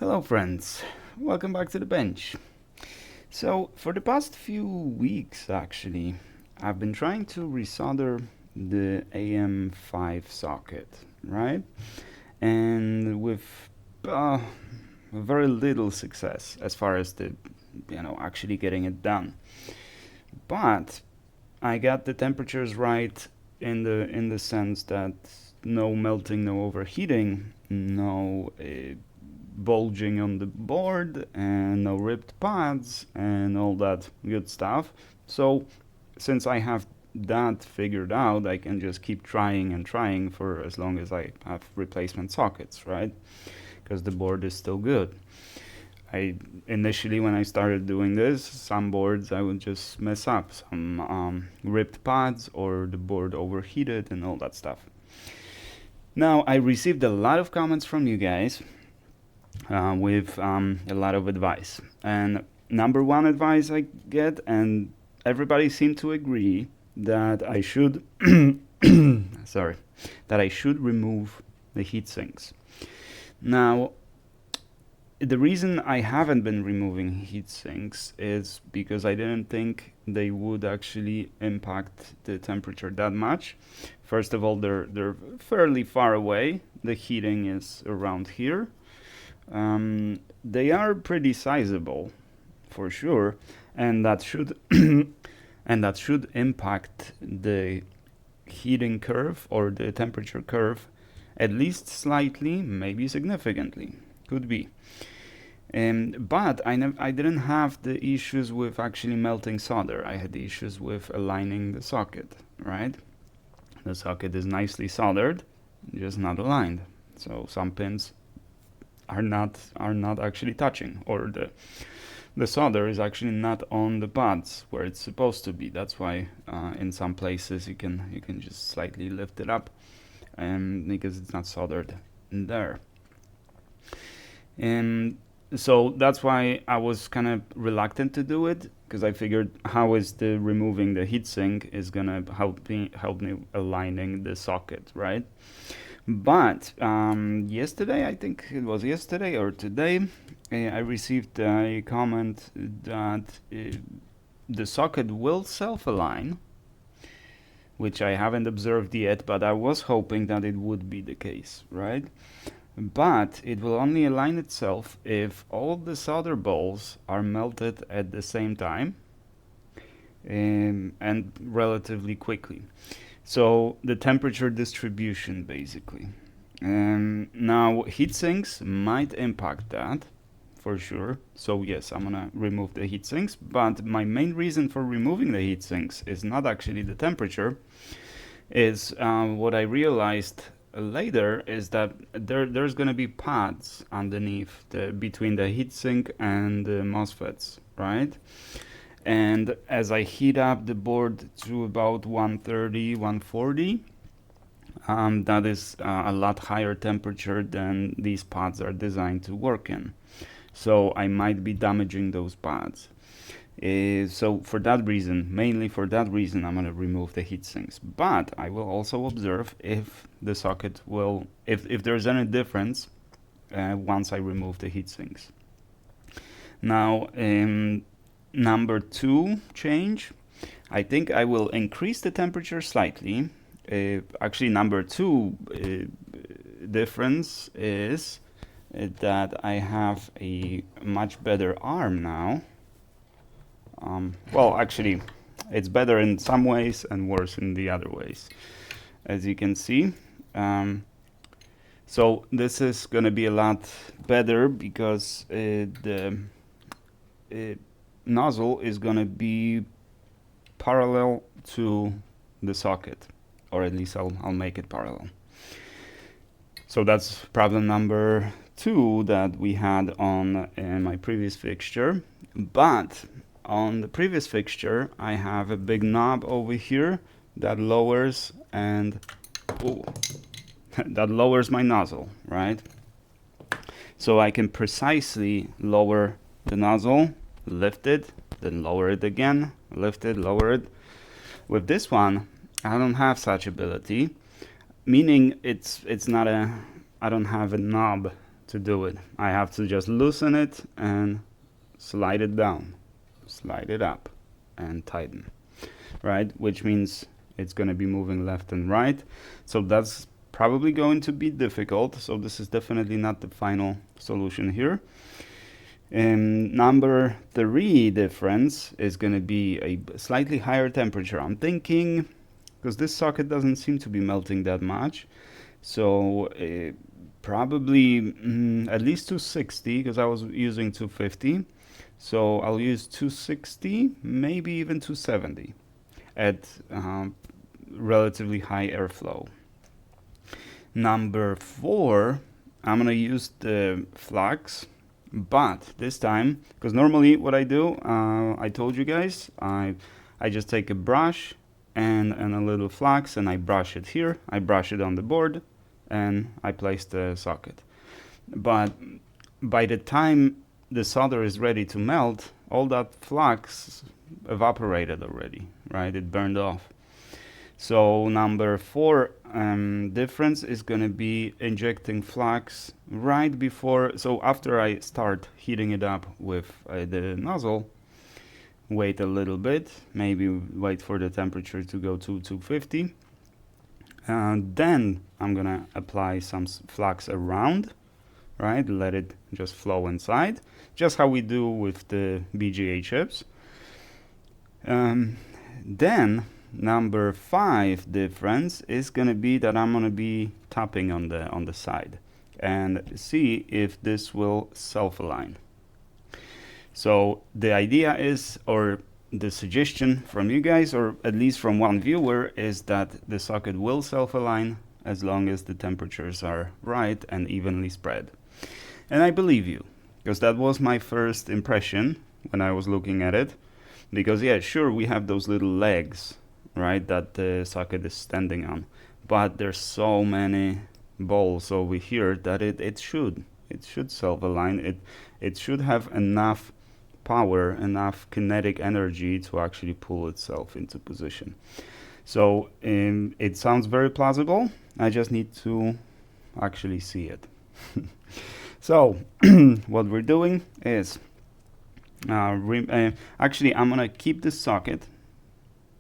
Hello friends, welcome back to the bench. So for the past few weeks actually, I've been trying to resolder the AM5 socket, right? And with very little success as far as the, actually getting it done. But I got the temperatures right in the sense that no melting, no overheating, no bulging on the board, and no ripped pads and all that good stuff. So since I have that figured out, I can just keep trying and trying for as long as I have replacement sockets, right? Because the board is still good. Initially when I started doing this, some boards I would just mess up, some ripped pads or the board overheated and all that stuff. Now I received a lot of comments from you guys with a lot of advice, and number one advice I get, and everybody seemed to agree, that I should sorry, that I should remove the heat sinks. Now the reason I haven't been removing heat sinks is because I didn't think they would actually impact the temperature that much. First of all, they're fairly far away. The heating is around here. They are pretty sizable, for sure, and that should and that should impact the heating curve or the temperature curve at least slightly, maybe significantly. Could be. But I didn't have the issues with actually melting solder. I had the issues with aligning the socket, right? The socket is nicely soldered, just not aligned. So some pins are not actually touching, or the solder is actually not on the pads where it's supposed to be. That's why in some places you can just slightly lift it up, because it's not soldered in there. And so that's why I was kind of reluctant to do it, because I figured, how is the removing the heatsink is gonna help me aligning the socket, right? But yesterday, I think it was yesterday or today, I received a comment that the socket will self-align, which I haven't observed yet, but I was hoping that it would be the case, right? But it will only align itself if all the solder balls are melted at the same time and relatively quickly. So the temperature distribution, basically. Now heat sinks might impact that for sure. So yes, I'm gonna remove the heat sinks, but my main reason for removing the heat sinks is not actually the temperature. Is what I realized later is that there's going to be pads underneath between the heatsink and the MOSFETs, right? And as I heat up the board to about 130, 140, that is a lot higher temperature than these pads are designed to work in. So I might be damaging those pads. So for that reason, mainly for that reason, I'm going to remove the heat sinks. But I will also observe if the socket will, if there's any difference once I remove the heat sinks. Now, number two change, I think I will increase the temperature slightly. Actually, number two difference is that I have a much better arm now. Well, actually, it's better in some ways and worse in the other ways, as you can see. So this is going to be a lot better because the nozzle is going to be parallel to the socket, or at least I'll make it parallel. So that's problem number two that we had on my previous fixture. But on the previous fixture, I have a big knob over here that lowers and that lowers my nozzle, right? So I can precisely lower the nozzle, lift it, then lower it again, lift it, lower it. With this one, I don't have such ability, meaning it's not a, I don't have a knob to do it. I have to just loosen it and slide it down, slide it up, and tighten, right? Which means it's going to be moving left and right. So that's probably going to be difficult. So this is definitely not the final solution here. Number 3 difference is going to be a slightly higher temperature. I'm thinking, because this socket doesn't seem to be melting that much, so probably at least 260, because I was using 250. So I'll use 260, maybe even 270 at relatively high airflow. Number 4, I'm gonna use the flux, but this time, because normally what I do, I told you guys, I just take a brush and a little flux and I brush it here, I brush it on the board, and I place the socket. But by the time the solder is ready to melt, all that flux evaporated already, right? It burned off. So number 4 difference is going to be injecting flux right before, so after I start heating it up with the nozzle, wait a little bit, maybe wait for the temperature to go to 250. And then I'm going to apply some flux around, right? Let it just flow inside, just how we do with the BGA chips. Then number 5 difference is going to be that I'm going to be tapping on the side and see if this will self-align. So the idea is, or the suggestion from you guys, or at least from one viewer, is that the socket will self-align as long as the temperatures are right and evenly spread. And I believe you, because that was my first impression when I was looking at it. Because yeah, sure, we have those little legs, right, that the socket is standing on, but there's so many balls over here that it should self-align. It should have enough power, enough kinetic energy to actually pull itself into position. So it sounds very plausible. I just need to actually see it. So what we're doing is actually I'm gonna keep this socket.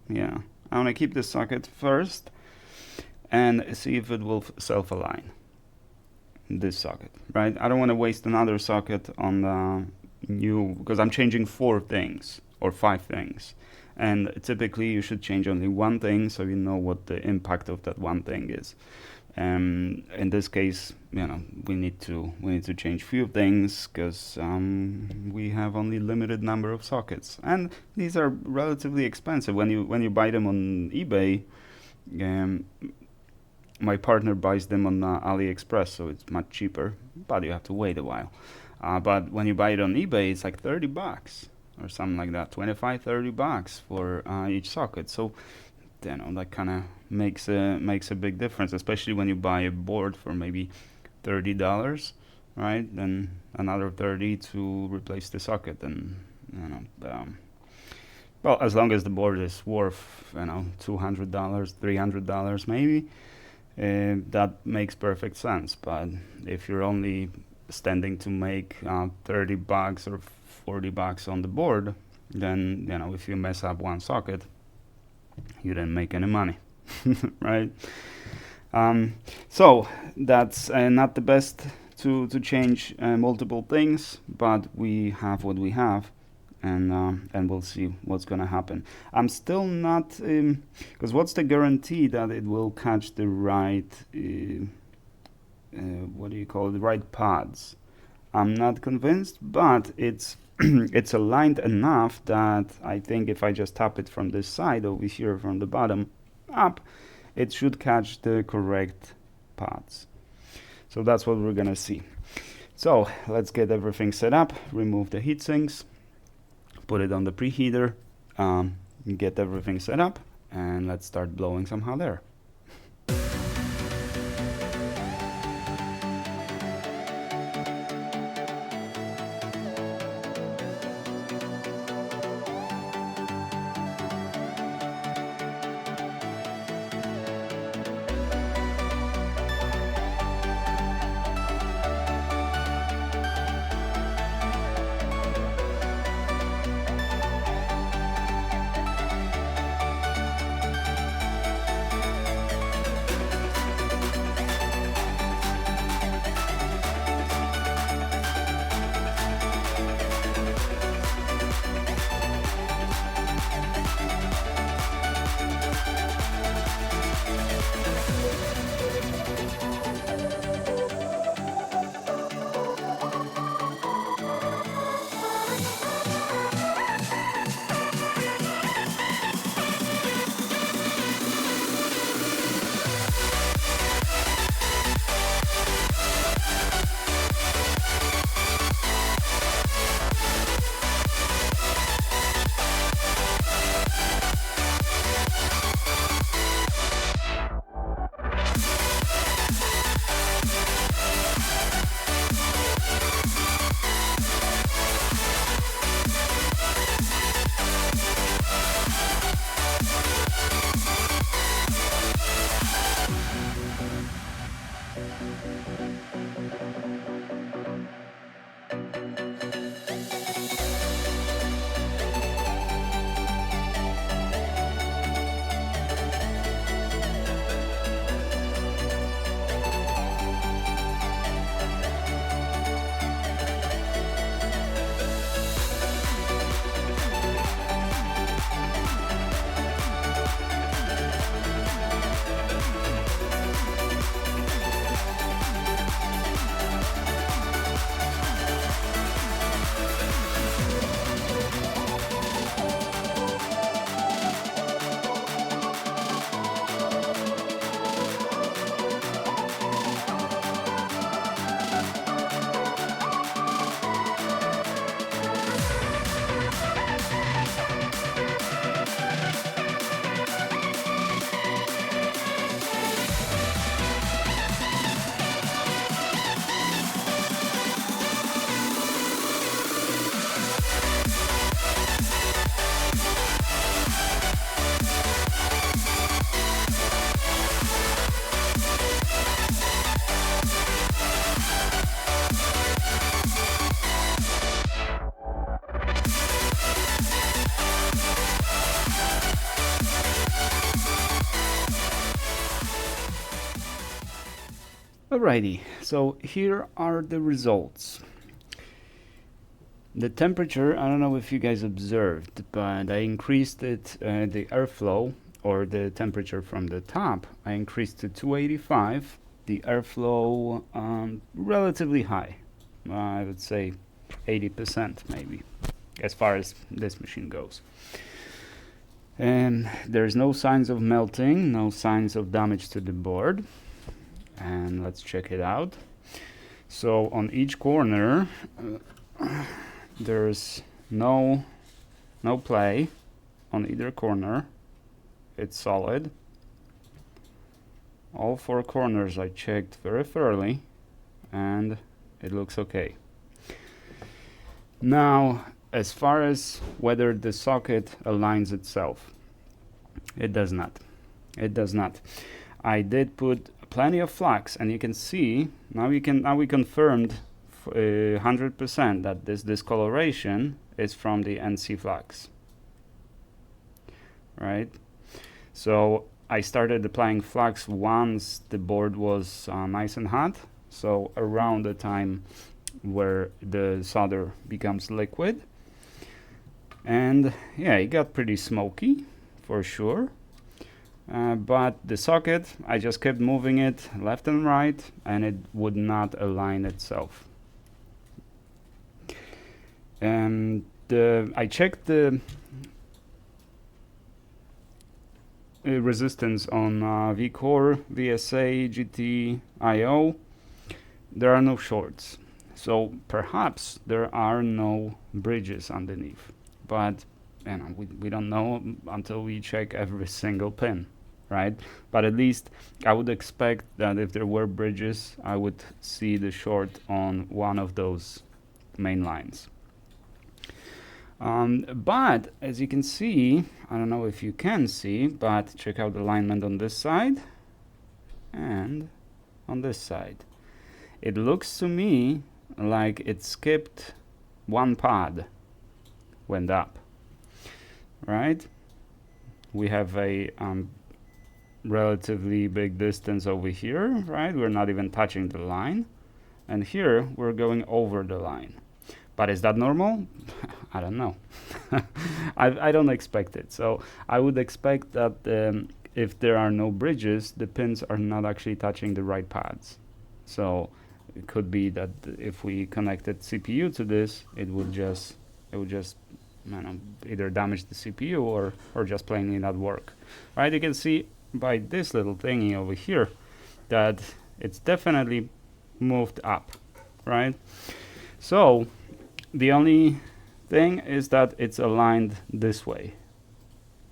Yeah, I'm gonna keep this socket first and see if it will self-align this socket, right? I don't want to waste another socket on the new, because I'm changing 4 things or 5 things, and typically you should change only one thing so you know what the impact of that one thing is. In this case, you know, we need to change few things because we have only limited number of sockets, and these are relatively expensive. When you buy them on eBay, my partner buys them on AliExpress, so it's much cheaper, but you have to wait a while. But when you buy it on eBay, it's like $30 or something like that, $25-30 for each socket. So you know, that kind of makes a big difference, especially when you buy a board for maybe $30, right? Then another 30 to replace the socket, and you know, well, as long as the board is worth, you know, $200, $300 maybe, that makes perfect sense. But if you're only standing to make $30 or $40 on the board, then you know, if you mess up one socket, you didn't make any money. Right? So that's not the best to change multiple things, but we have what we have, and we'll see what's gonna happen. I'm still not, because what's the guarantee that it will catch the right what do you call it, the right pads? I'm not convinced, but it's it's aligned enough that I think if I just tap it from this side over here, from the bottom up, it should catch the correct pads. So that's what we're gonna see. So let's get everything set up, remove the heat sinks, put it on the preheater, get everything set up, and let's start blowing some hot air. Alrighty, so here are the results. The temperature, I don't know if you guys observed, but I increased it, the airflow or the temperature from the top, I increased to 285. The airflow relatively high, I would say 80% maybe, as far as this machine goes. And there's no signs of melting, no signs of damage to the board. And let's check it out. So on each corner, there's no play on either corner. It's solid. All four corners I checked very thoroughly, and it looks okay. Now, as far as whether the socket aligns itself, it does not. It does not. I did put plenty of flux, and you can see now we confirmed 100% that this discoloration is from the NC flux, right? So I started applying flux once the board was nice and hot, so around the time where the solder becomes liquid. And yeah, it got pretty smoky for sure. But the socket, I just kept moving it left and right, and it would not align itself. And I checked the resistance on VCore, VSA, GT, IO. There are no shorts, so perhaps there are no bridges underneath. But you know, we don't know until we check every single pin, right? But at least I would expect that if there were bridges, I would see the short on one of those main lines. But as you can see, I don't know if you can see, but check out the alignment on this side and on this side. It looks to me like it skipped one pod, went up, right? We have a relatively big distance over here, right? We're not even touching the line. And here we're going over the line. But is that normal? I don't know. I don't expect it. So I would expect that if there are no bridges, the pins are not actually touching the right pads. So it could be that if we connected CPU to this, it would just you know, either damage the CPU or just plainly not work. Right? You can see by this little thingy over here that it's definitely moved up, right? So the only thing is that it's aligned this way,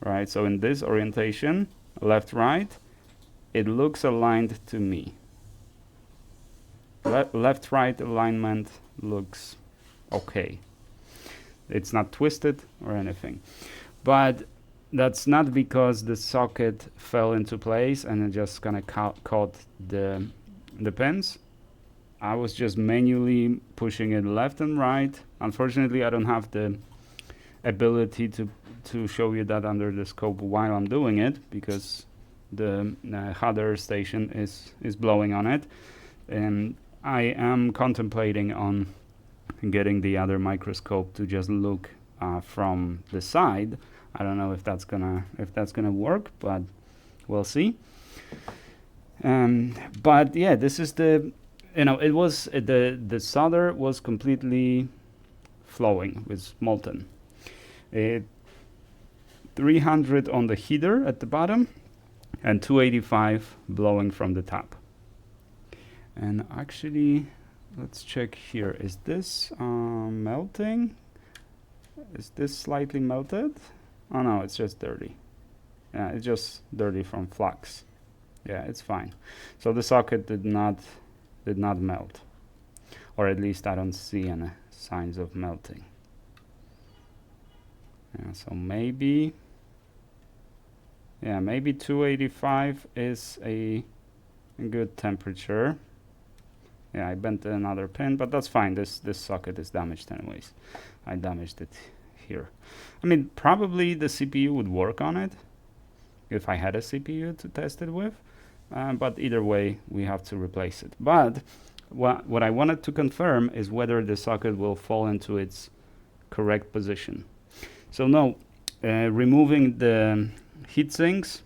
right? So in this orientation, left, right, it looks aligned to me. Left, right alignment looks okay. It's not twisted or anything. But that's not because the socket fell into place and it just kind of caught the pins. I was just manually pushing it left and right. Unfortunately, I don't have the ability to show you that under the scope while I'm doing it, because the hot air station is blowing on it. And I am contemplating on getting the other microscope to just look from the side. I don't know if that's gonna work, but we'll see. But yeah, this is the, you know, it was the solder was completely flowing, was molten. 300 on the heater at the bottom and 285 blowing from the top. And actually, let's check here. Is this melting? Is this slightly melted? Oh no, it's just dirty. Yeah, it's just dirty from flux. Yeah, it's fine. So the socket did not melt, or at least I don't see any signs of melting. Yeah, so maybe 285 is a good temperature. Yeah, I bent another pin, but that's fine. This socket is damaged anyways. I damaged it here. I mean, probably the CPU would work on it if I had a CPU to test it with, but either way, we have to replace it. But what I wanted to confirm is whether the socket will fall into its correct position. So no, removing the heat sinks,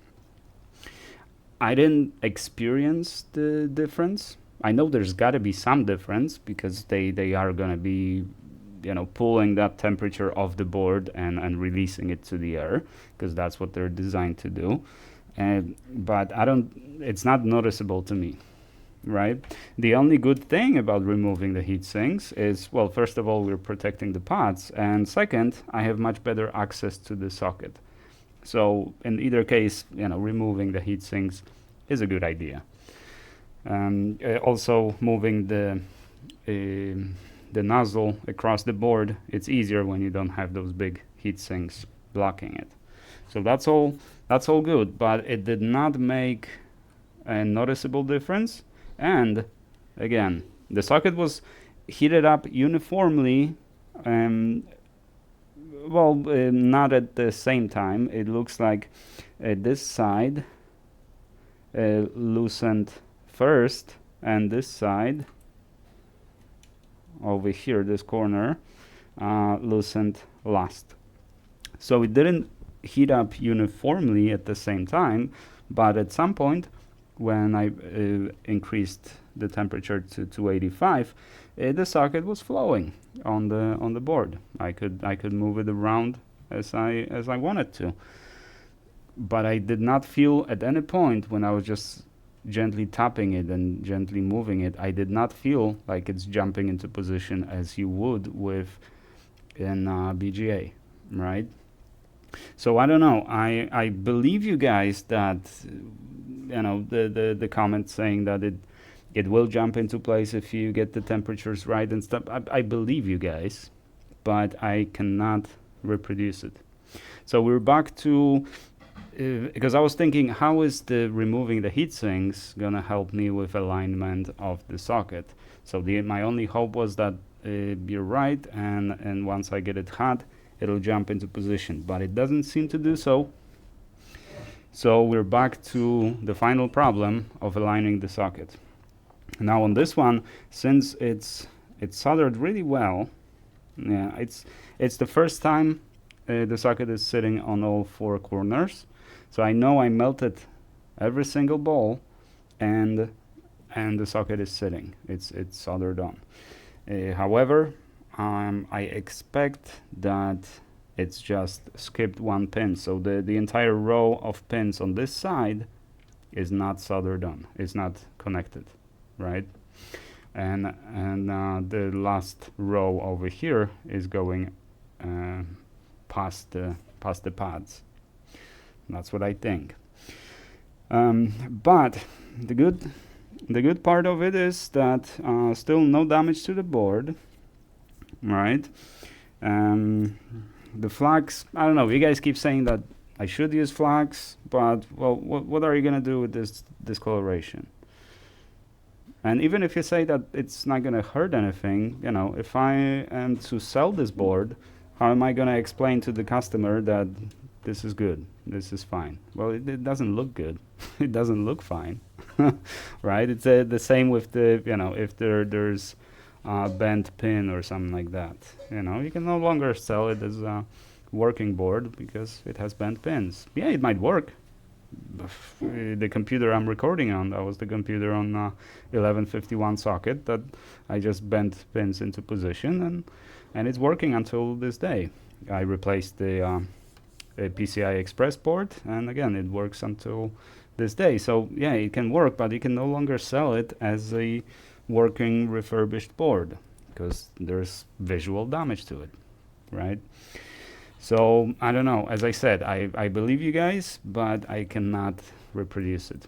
I didn't experience the difference. I know there's got to be some difference because they are going to be, pulling that temperature off the board and releasing it to the air, because that's what they're designed to do. But it's not noticeable to me, right? The only good thing about removing the heat sinks is, well, first of all, we're protecting the pots, and second, I have much better access to the socket. So in either case, removing the heat sinks is a good idea. Also, moving the nozzle across the board, it's easier when you don't have those big heat sinks blocking it. So that's all good, but it did not make a noticeable difference. And again, the socket was heated up uniformly. Not at the same time. It looks like this side loosened first, and this side over here, this corner, loosened last. So it didn't heat up uniformly at the same time, but at some point when I increased the temperature to 285, the socket was flowing on the board. I could move it around as I wanted to, but I did not feel at any point when I was just gently tapping it and gently moving it, I did not feel like it's jumping into position as you would with in BGA, right? So I don't know. I believe you guys that the comment saying that it will jump into place if you get the temperatures right and stuff. I believe you guys, but I cannot reproduce it. So we're back to because I was thinking, how is the removing the heat sinks gonna help me with alignment of the socket? So my only hope was that you're right, and once I get it hot, it'll jump into position, but it doesn't seem to do so. So we're back to the final problem of aligning the socket. Now on this one, since it's soldered really well, yeah, it's the first time the socket is sitting on all four corners. So I know I melted every single ball, and the socket is sitting. It's soldered on. However, I expect that it's just skipped one pin. So the entire row of pins on this side is not soldered on. It's not connected, right? And the last row over here is going past the pads. That's what I think. But the good part of it is that still no damage to the board, right? The flags, I don't know. You guys keep saying that I should use flags, but well, what are you gonna do with this discoloration? And even if you say that it's not gonna hurt anything, if I am to sell this board, how am I gonna explain to the customer that this is good, this is fine? Well, it doesn't look good. It doesn't look fine, right? It's the same with the, if there's a bent pin or something like that. You can no longer sell it as a working board because it has bent pins. Yeah, it might work. The computer I'm recording on, that was the computer on 1151 socket that I just bent pins into position, and it's working until this day. I replaced the PCI Express board, and again it works until this day. So yeah, it can work, but you can no longer sell it as a working refurbished board because there's visual damage to it, right? So I don't know. As I said, I believe you guys, but I cannot reproduce it.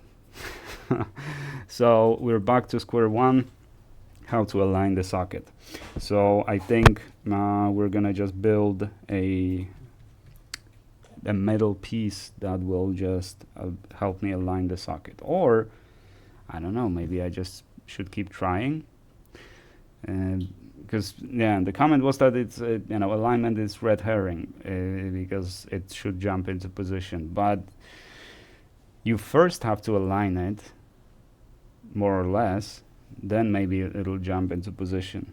So we're back to square one, how to align the socket. So I think we're gonna just build a metal piece that will just help me align the socket. Or I don't know, maybe I just should keep trying. Because the comment was that it's alignment is red herring because it should jump into position, but you first have to align it more or less, then maybe it'll jump into position.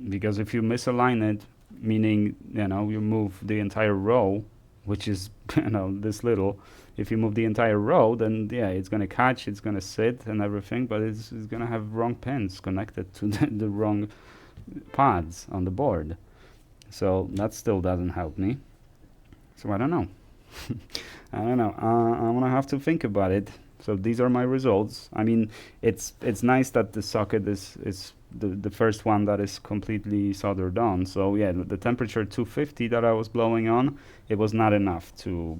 Because if you misalign it, meaning, you know, you move the entire row, which is, you know, this little, if you move the entire row, then yeah, it's going to catch, it's going to sit and everything, but it's going to have wrong pins connected to the wrong pads on the board. So that still doesn't help me. So I don't know. I don't know. I'm going to have to think about it. So these are my results. I mean, it's nice that the socket is the first one that is completely soldered on. So yeah, the temperature 250 that I was blowing on, it was not enough to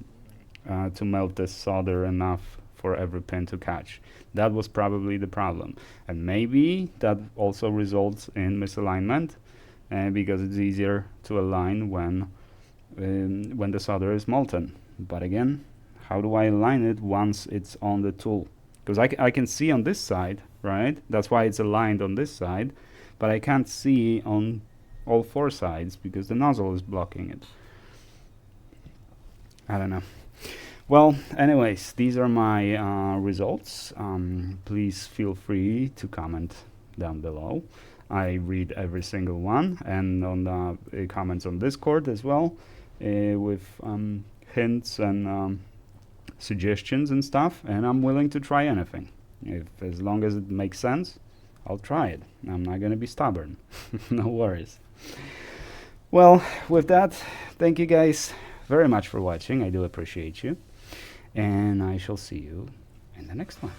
melt the solder enough for every pin to catch. That was probably the problem. And maybe that also results in misalignment, because it's easier to align when the solder is molten. But again, how do I align it once it's on the tool? Because I can see on this side, right? That's why it's aligned on this side, but I can't see on all four sides because the nozzle is blocking it. I don't know. Well, anyways, these are my results. Please feel free to comment down below. I read every single one, and on the comments on Discord as well, with hints and suggestions and stuff, and I'm willing to try anything. As long as it makes sense, I'll try it. I'm not going to be stubborn. No worries. Well, with that, thank you guys very much for watching. I do appreciate you, and I shall see you in the next one.